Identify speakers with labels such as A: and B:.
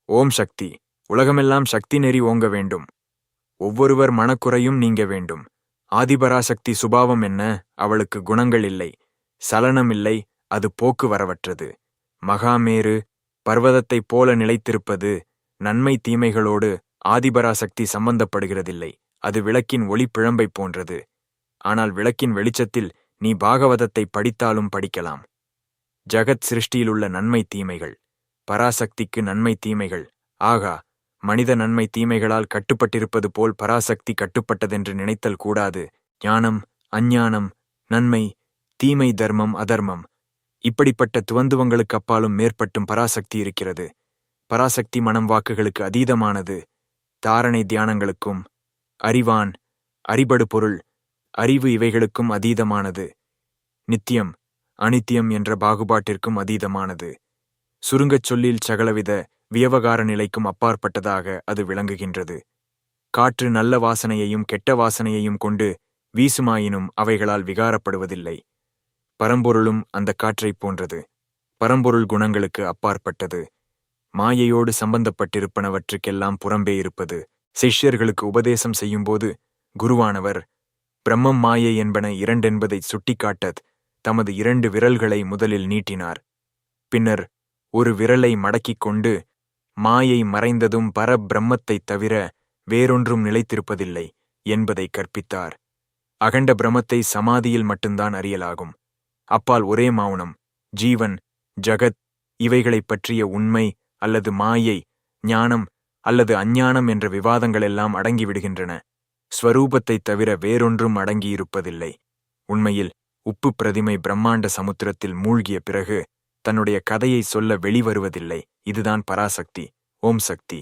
A: ஓம் சக்தி. உலகமெல்லாம் சக்தி நெறி ஓங்க வேண்டும். ஒவ்வொருவர் மனக்குறையும் நீங்க வேண்டும். ஆதிபராசக்தி சுபாவம் என்ன? அவளுக்கு குணங்கள் இல்லை, சலனம் இல்லை, அது போக்குவரவற்றது. மகாமேரு பர்வதத்தைப் போல நிலைத்திருப்பது. நன்மை தீமைகளோடு ஆதிபராசக்தி சம்பந்தப்படுகிறதில்லை. அது விளக்கின் ஒளி பிழம்பைப் போன்றது. ஆனால் விளக்கின் வெளிச்சத்தில் நீ பாகவதத்தை படித்தாலும் படிக்கலாம். ஜகத் சிருஷ்டியிலுள்ள நன்மை தீமைகள், பராசக்திக்கு நன்மை தீமைகள். ஆகா, மனித நன்மை தீமைகளால் கட்டுப்பட்டிருப்பது போல் பராசக்தி கட்டுப்பட்டதென்று நினைத்தல் கூடாது. ஞானம், அஞ்ஞானம், நன்மை, தீமை, தர்மம், அதர்மம், இப்படிப்பட்ட துவந்துவங்களுக்கு அப்பாலும் மேற்பட்டும் பராசக்தி இருக்கிறது. பராசக்தி மனம் வாக்குகளுக்கு அதீதமானது. தாரணை தியானங்களுக்கும், அறிவான், அறிபடு பொருள், அறிவு இவைகளுக்கும் அதீதமானது. நித்தியம், அனித்தியம் என்ற பாகுபாட்டிற்கும் அதீதமானது. சுருங்கச் சொல்லில் சகலவித வியவகார நிலைக்கும் அப்பாற்பட்டதாக அது விளங்குகின்றது. காற்று நல்ல வாசனையையும் கெட்ட வாசனையையும் கொண்டு வீசுமாயினும் அவைகளால் விகாரப்படுவதில்லை. பரம்பொருளும் அந்த காற்றைப் போன்றது. பரம்பொருள் குணங்களுக்கு அப்பாற்பட்டது. மாயையோடு சம்பந்தப்பட்டிருப்பனவற்றுக்கெல்லாம் புறம்பே இருப்பது. சிஷ்யர்களுக்கு உபதேசம் செய்யும்போது குருவானவர் பிரம்மம் மாயை என்பன இரண்டென்பதை சுட்டிக்காட்டத் தமது 2 விரல்களை முதலில் நீட்டினார். பின்னர் ஒரு விரலை மடக்கிக் கொண்டு மாயை மறைந்ததும் பரபிரம்மத்தைத் தவிர வேறொன்றும் நிலைத்திருப்பதில்லை என்பதை கற்பித்தார். அகண்ட பிரம்மத்தை சமாதியில் மட்டும்தான் அறியலாகும். அப்பால் ஒரே மௌனம், ஜீவன், ஜகத் இவைகளைப் பற்றிய உண்மை அல்லது மாயை, ஞானம் அல்லது அஞ்ஞானம் என்ற விவாதங்களெல்லாம் அடங்கிவிடுகின்றன. ஸ்வரூபத்தைத் தவிர வேறொன்றும் அடங்கியிருப்பதில்லை. உண்மையில் உப்பு பிரதிமை பிரம்மாண்ட சமுத்திரத்தில் மூழ்கிய பிறகு தன்னுடைய கதையை சொல்ல வெளிவருவதில்லை. இதுதான் பராசக்தி. ஓம் சக்தி.